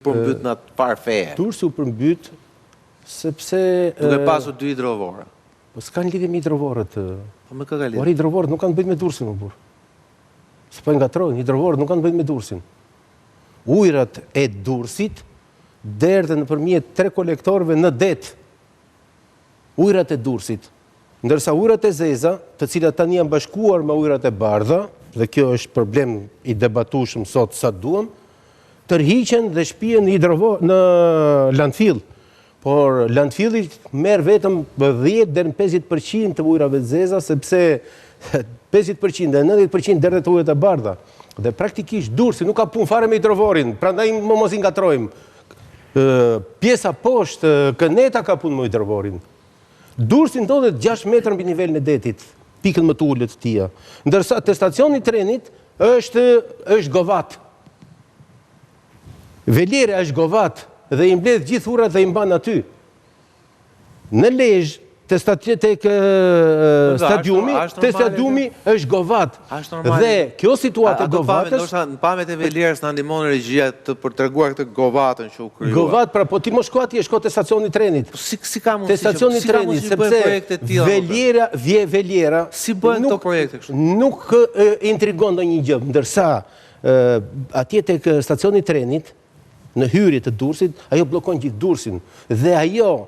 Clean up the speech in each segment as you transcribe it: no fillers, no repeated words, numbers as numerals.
përmbyt në atë parë feje. Durrësi u përmbyt sepse... Duke pasur 2 hidrovore. Po s'kan lidhje me hidrovorët. Po me kë ka lidhje? Por hidrovorët nuk kanë bëjt me Durrësin, më burr. S'po ngatrojnë, hidrovorët nuk kanë bëjt me Durrësin. Ujërat e Durrësit derdhen nëpërmjet 3 kolektorëve në det. Ujërat e Durrësit. Ndërsa ujërat e zeza, të cilat tani janë bashkuar me ujërat e bardha, dhe kjo është problem i debatueshëm sot sa duam, tërhiqen dhe shpihen në landfill. Por landfilli merr vetëm 10 deri në 50% të ujërave të zeza, sepse 50% dhe 90% derdhet te ujërat e bardha. Dhe praktikisht Durrësi nuk ka punë fare me hidrovorin, prandaj mos i ngatrojmë. Pjesa poshtë Këneta ka punë me hidrovorin. Durrësi ndodhet 6 metra mbi nivelin e detit, pikën më të ulët të tija. Ndërsa te stacioni i trenit është govat. Veliera është govat dhe i mbledh gjithë ujërat dhe i mban aty. Në Lezhë, te stadiumi është govat. Dhe kjo situatë e govatës... Në pamjet e velierës në ndihmon regjia për treguar këtë govatën që u krijua. Govat, pra, po ti mos shko atje, shko te stacioni i trenit. Si ka mundësi? Te stacioni i trenit, sepse Veliera si bëhen këto projekte kështu? Nuk intrigon ndonjë gjë, ndërsa atje tek stacioni i trenit, në hyrje të Durrësit, ajo bllokon gjithë Durrësin. Dhe ajo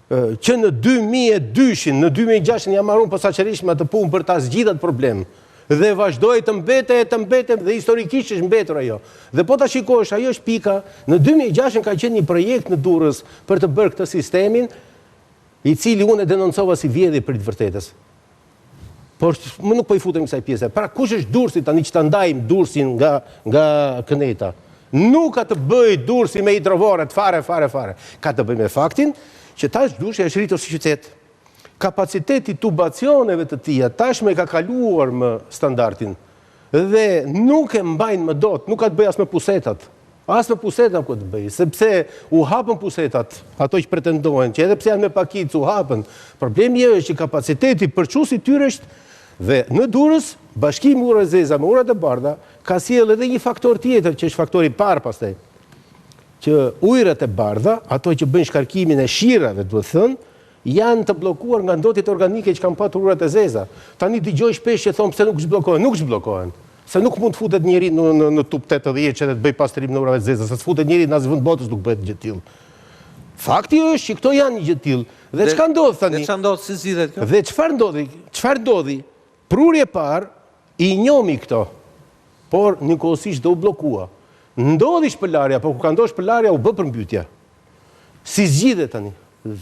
që në 2002-shin, në 2006-shin jam marrur posaçërisht me atë punë për ta zgjidhur atë problem. Dhe vazhdoi të mbetet dhe historikisht është mbetur ajo. Dhe po ta shikosh, ajo është pika. Në 2006-shin ka qenë një projekt në Durrës për të bërë këtë sistemin, i cili unë e denoncova si vjedhje për të vërtetës. Por më nuk po i futem kësaj pjese. Pra kush është Durrësi tani që ta ndajmë Durrësin nga Këneta? Nuk ka të bëj Durrësi me hidrovoret, fare. Ka të bëj me faktin që tash Durrësi është rritur si qytet. Kapaciteti tubacioneve të tija tashme ka kaluar më standardin dhe nuk e mbajnë më dot, nuk ka të bëj as me pusetat. As me pusetat ku të bëj, sepse u hapën pusetat, ato që pretendojnë, që edhe pse janë me pakicë u hapën. Problemi është që kapaciteti përçuesi tyre është dhe në Durrës, bashkimi ujërat e zeza me ujërat e bardha ka sjellë edhe një faktor tjetër, që është faktori i parë pastaj. Që ujërat e bardha, ato që bëjnë shkarkimin e shirave, duhet thënë, janë të bllokuar nga ndotjet organike që kanë patur ujërat e zeza. Tani dëgjoj shpesh që thonë pse nuk zhbllokohen. Nuk zhbllokohen. Se nuk mund të futet njëri në tub 80 që të bëj pastrim në ujërat e zeza, se të futet njëri në asnjë vend botës nuk bëhet gjë tillë. Fakti është që këto janë një gjë tillë. Dhe çka ndodh tani? Dhe çfarë ndodh, si zgjidhet kjo? Dhe çfarë ndodhi? Prurje parë i njomi këto, por njëkohësisht do u bllokua. Ndodhi shpëlarja, por kur ka ndodhur shpëlarja u bë përmbytja. Si zgjidhet tani?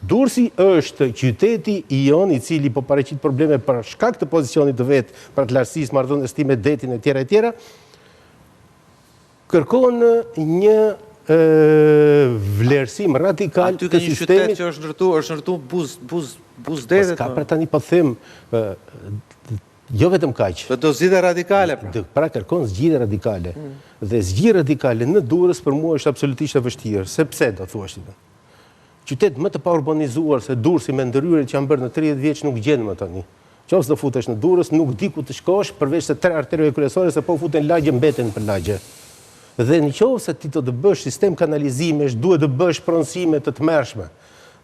Durrësi është qyteti i jon i cili po paraqit probleme për shkak të pozicionit të vet, për atë lartësisë, marrëdhënies me detin e tjera. Kërkon një vlerësim radikal të sistemit. Aty ka një qytet që është ndërtuar buz derdhet. Ka për tani po them, jo vetëm kaq. Do zgjidhje radikale pra. Pra kërkon zgjidhje radikale. Dhe zgjidhje radikale në Durrës për mua është absolutisht e vështirë. Sepse do thuash ti? Qytet më të paurbanizuar se Durrësi me ndërhyrjet që janë bërë në 30 vjeç nuk gjen më tani. Qoftë do futesh në Durrës, nuk di ku të shkosh përveç se 3 arterieve kryesore, se po futen lagje mbeten për lagje. Dhe nëse ti do të bësh sistem kanalizimesh, duhet të bësh pronësime të tmerrshme.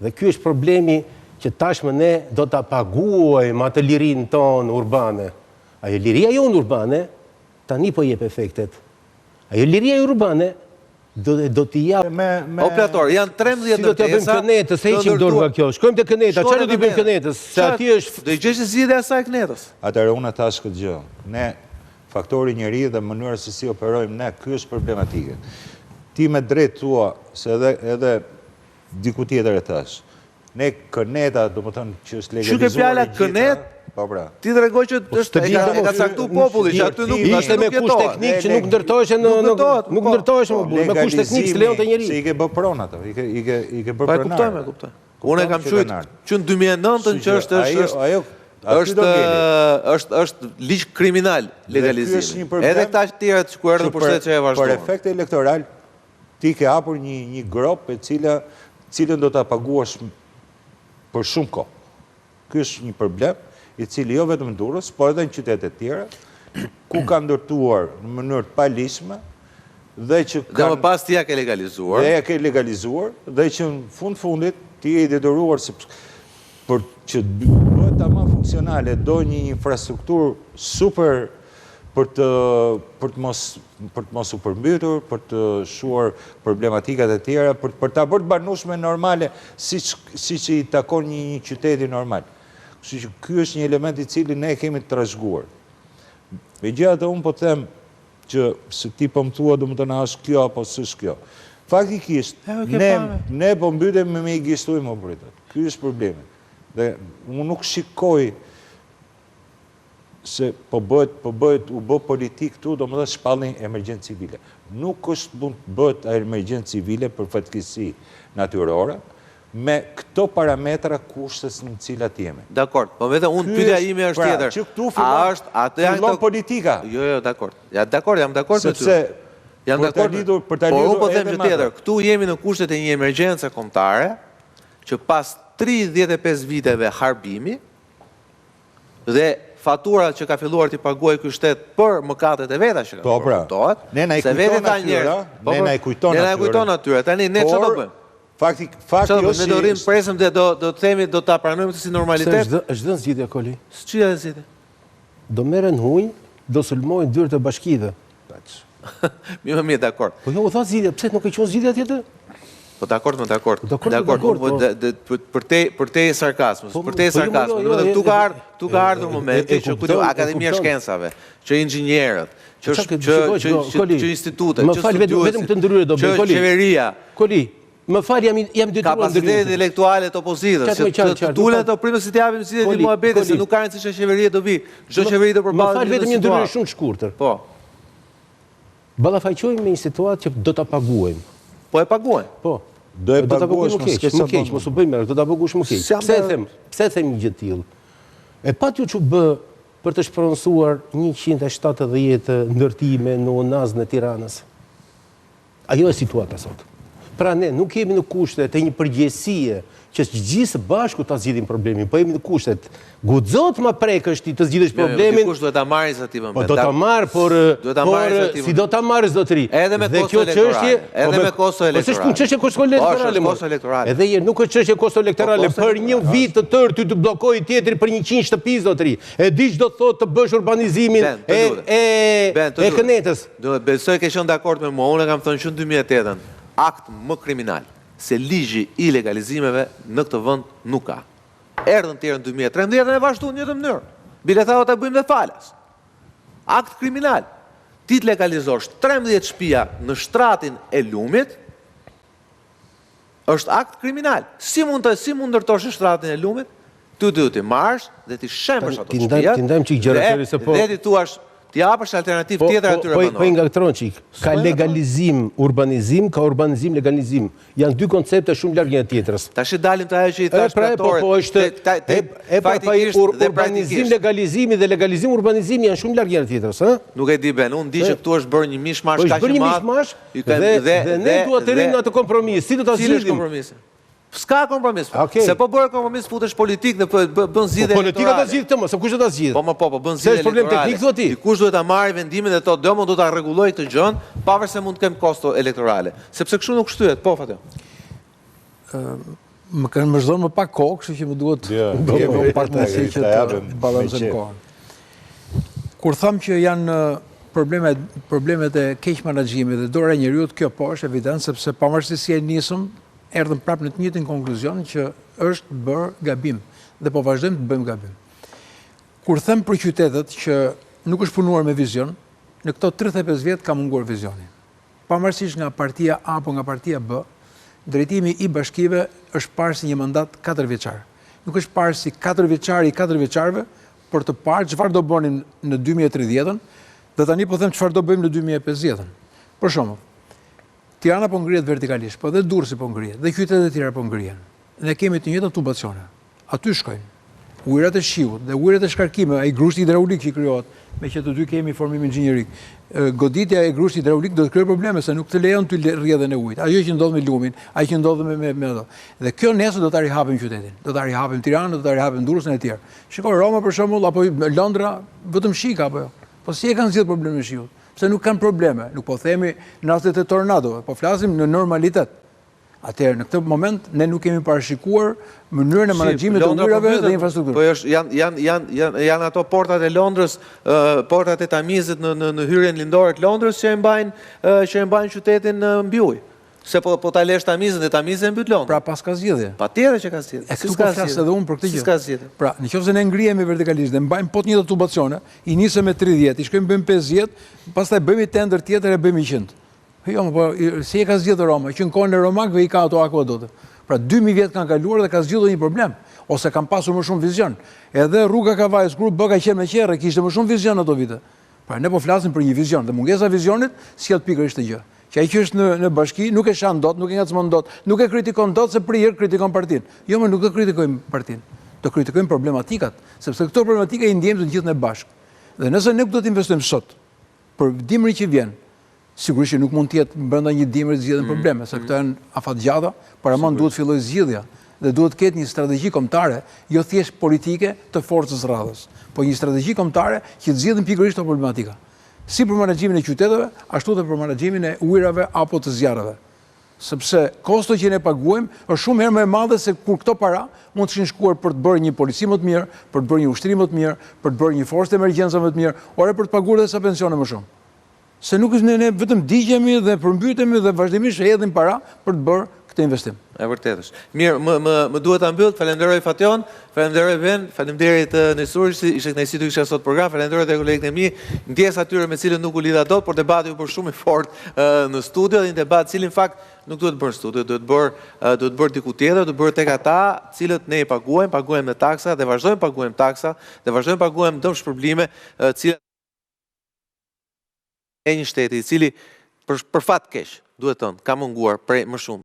Dhe ky është problemi që tashmë ne do ta paguajmë atë lirinë tonë urbane. Ajo liria jonë urbane tani po jep efektet. Ajo liria urbane do t'i jap operator, janë 13 do t'ja bëjmë Kënetës, se heqim dorë nga kjo. Shkojmë te Këneta, çfarë do t'i bëjmë Kënetës? Se aty është do i gjesh zgjidhja e saj Kënetës. Atëherë unë thash këtë gjë. Ne faktori njeri dhe mënyra se si operojmë ne, ky është problematike. Ti me drejt thua se edhe diku tjetër e thash. Ne Këneta, domethënë që është legalizuar. Çu ke fjala Kënet? Po pra. Ti tregoj që është e ka caktuar populli që aty nuk ishte me kusht teknik që nuk ndërtoheshin nuk ndërtoheshin me kusht teknik që lejonte njëri. Se i ke bë pronë ato, i ke bë pronë. Po kuptoj. Unë e kam thënë që në 2009 që është ligj kriminal legalizimi. Edhe këta të tjerë që erdhën për shtet që e vazhdon. Për efekt elektoral ti ke hapur një grop e cilën do ta paguash për shumë kohë. Ky është një problem i cili jo vetëm në Durrës, por edhe në qytete tjera, ku ka ndërtuar në mënyrë të paligjshme dhe që Dhe më pas ti ja ke legalizuar. Dhe ja ke legalizuar, dhe që në fundit ti je i detyruar për që bëhet tamam funksionale, do një infrastrukturë super për të mos u përmbytur, për të shuar problematikat e tjera, për ta bërë të banueshme normale, si që i takon një qyteti normal. Kështu që ky është një element i cili ne kemi të trashëguar. Megjithatë unë po them që se ti po më thua domethënë është kjo apo s'është kjo. Faktikisht ne po mbytemi me i gjistuj më pritet. Ky është problemi. Dhe unë nuk shikoj se u bë politik këtu, domethënë shpallin emergjencë civile. Nuk është mund të bëhet emergjencë civile për fatkeqësi natyrore me këto parametra kushtes në cilat jemi. Dakord, po vetëm unë pyetja ime është tjetër. Që këtu fillon politika. Jo, dakord. Ja, dakord, jam dakord me ty. Sepse jam dakord. Për ta lidhur po them që tjetër, këtu jemi në kushtet e një emergjence kombëtare që pas 35 viteve harbimi dhe faturat që ka filluar t'i paguaj ky shtet për mëkatet e veta që ka përfituar. Ne na i kujton atyre. Tani ne çfarë do bëjmë? Fakti ne do rrim presëm dhe do të themi do ta pranojmë si normalitet. Është dhënë zgjidhja Koli. Ç'ia është zgjidhja? Do merren hunj, do sulmojnë dyert e bashkive. Mirë, dakord. Po jo u tha zgjidhja, pse nuk e qenë zgjidhja tjetër? Po dakord. Për te sarkazmës, tu ka ardhur momenti që Akademia e Shkencave, që inxhinierët, që institutet, që studiuesit, që qeveria, Koli, më fal jam detyruar kapacitetet intelektuale të opozitës, që të tulen të primë si të japim si dhe muhabetit, se nuk ka rëndësi që qeveria do vi, çdo qeveri do përballë. Më fal vetëm një ndryrë shumë të shkurtër. Po. Ballafaqojmë me një situatë që do ta paguajmë. Po e paguajmë. Po. Do e paguash më keq, mos u bëjmë, do ta paguash më keq. Pse them një gjë të tillë? E pati që bë për të shpronsuar 170 ndërtime në Unazën e Tiranës. Ajo është situata sot. Pra ne nuk jemi në kushtet e një përgjegjësie që gjithë së bashku ta zgjidhim problemin, po jemi në kushtet guxot më prekësh ti të zgjidhësh problemin. Dikush duhet ta marrë sa ti më. Po do ta marr, por si do ta marrë zotëri. Edhe me kosto elektorale. Edhe me kosto elektorale. Po s'është çështje kosto elektorale. Edhe nuk është çështje kosto elektorale. Për një vit të tërë ty të bllokoj tjetri për 100 shtëpi zotëri. E di ç'do thotë të bësh urbanizimin e Kënetës. Do besoj ke qenë dakord me mua. Unë kam thënë që në 2008 akt më kriminal se ligji i legalizimeve në këtë vend nuk ka. Erdhën tjerë në 2013 dhe e vazhduan në një mënyrë. Bile tha ta bëjmë dhe falas. Akt kriminal. Ti të legalizosh 13 shtëpia në shtratin e Lumit, është akt kriminal. Si mund ndërtosh në shtratin e Lumit? Ty duhet të marrësh dhe ti shemësh ato shtëpia. Ti ndajmë çik gjëra se po. Dhe ti thuash ti japësh alternativë tjetër atyre banorëve. Po i ngatron çik. Ka legalizim, urbanizim, ka urbanizim, legalizim. Janë dy koncepte shumë larg njëra tjetrës. Tash dalim të ajo që i thash Po është urbanizim, legalizimi dhe legalizim, urbanizimi janë shumë larg njëra tjetrës, ë? Nuk e di ben, unë di që këtu është bërë një mishmash kaq i madh. Dhe ne duhet të rrimë në atë kompromis. Si do ta zgjidhim? S'ka kompromis. Se po bërë kompromis futesh politik dhe bën zgjidhje elektorale. Politika do zgjidh këtë më, se kush do ta zgjidh? Po bën zgjidhje elektorale. Problem teknik thua ti? Dikush duhet ta marrë vendimin dhe thotë, "Domo do ta rregulloj këtë gjën, pavarësisht se mund të kem kosto elektorale." Sepse kështu nuk shtyhet, po Fatjo. Më kanë mërzon më pak kohë, kështu që më duhet të pak më si që të balancojmë kohën. Kur tham që janë problemet e keq menaxhimit dhe dora e njeriut, kjo po është evident sepse pavarësisht si e nisëm, erdhëm prapë në të njëjtin konkluzion që është bërë gabim dhe po vazhdojmë të bëjmë gabim. Kur them për qytetet që nuk është punuar me vizion, në këto 35 vjet ka munguar vizioni. Pavarësisht nga partia A apo nga partia B, drejtimi i bashkive është parë si një mandat 4 vjeçar. Nuk është parë si 4 vjeçari i 4 vjeçarëve për të parë çfarë do bënin në 2030-ën, dhe tani po them çfarë do bëjmë në 2050-ën. Për shembull, Tirana po ngrihet vertikalisht, po dhe Durrësi po ngrihet, dhe qytetet e tjera po ngrihen. Ne kemi të njëjtat tubacione. Aty shkojnë. Ujërat e shiut dhe ujërat e shkarkimeve, ai grushti hidraulik që krijohet, me që të dy kemi formim inxhinierik. Goditja e grushtit hidraulik do të krijojë probleme se nuk të lejon ty rrjedhën e ujit. Ajo që ndodh me lumin, ajo që ndodh me ato. Dhe kjo nesër do ta rihapim qytetin. Do ta rihapim Tiranën, do ta rihapim Durrësin e tjerë. Shikoj Roma për shembull apo Londra, vetëm shik apo jo. Po si e kanë zgjidhur problemin e shiut? Pse nuk kanë probleme, nuk po themi në rastet e tornadove, po flasim në normalitet. Atëherë, në këtë moment, ne nuk kemi parashikuar mënyrën e menaxhimit të ujrave dhe infrastrukturës. Po janë ato portat e Londrës, portat e Tamizit në hyrjen lindore të Londrës që e mbajnë qytetin mbi ujë. Se po ta lesh Tamizën dhe Tamizi e mbyt Londrën. Pra pas ka zgjedhje. Patjetër që ka zgjedhje. E këtu po flas edhe unë për këtë gjë. Si ka zgjedhje. Pra, nëse ne ngrihemi vertikalisht dhe mbajmë po të njëjtat tubacione, i nisëm me 30, i shkojmë bëjmë 50, pastaj bëjmë tender tjetër e bëjmë 100. Jo, po si e ka zgjedhur Roma, që në kohën e Romakëve i ka ato akueduktët. Pra 2000 vjet kanë kaluar dhe ka zgjidhur një problem, ose kanë pasur më shumë vizion. Edhe rruga Kavajës kur bë ka qenë me qerrë, kishte më shumë vizion ato vite. Pra ne po flasim për një vizion dhe mungesa e vizionit sjell pikërisht këtë gjë. Që ai që është në bashki nuk e shan dot, nuk e ngacmon dot, nuk e kritikon dot se për herë kritikon partinë. Jo, më nuk do kritikojmë partinë. Do kritikojmë problematikat, sepse këto problematika i ndjejmë të gjithë ne bashkë. Dhe nëse ne do të investojmë sot për dimrin që vjen, sigurisht që nuk mund të jetë brenda një dimri të zgjidhen probleme, se këto janë afatgjata, paramon duhet filloj zgjidhja dhe duhet ketë një strategji kombëtare, jo thjesht politike të forcës rradhës, po një strategji kombëtare që të zgjidhin pikërisht këto problematika. Si për menaxhimin e qyteteve, ashtu edhe për menaxhimin e ujrave apo të zjarreve. Sepse kosto që ne paguajmë është shumë herë më e madhe se kur këto para mund të shkuar për të bërë një polici më të mirë, për të bërë një ushtrim më të mirë, për të bërë një forcë të emergjencave më të mirë, ore për të paguar edhe sa pensione më shumë. Se nuk është ne vetëm digjemi dhe përmbytemi dhe vazhdimisht hedhim para për të bërë këtë investim. E vërtet është. Mirë, më duhet ta mbyll, falenderoj Fation, falenderoj Ben, faleminderit Nesuri, ishte kënaqësi të kisha sot program, falenderoj edhe kolegët e mi, ndjes atyre me cilën nuk u lidha dot, por debati u bë shumë i fortë në studio, dhe një debat i cili në fakt nuk duhet bërë në studio, duhet bërë diku tjetër, duhet bërë tek ata cilët ne i paguajmë me taksa dhe vazhdojmë paguajmë taksa dhe vazhdojmë paguajmë dëmshpërblime, cilat e një shteti i cili për fat keq, duhet thënë, ka munguar prej më shumë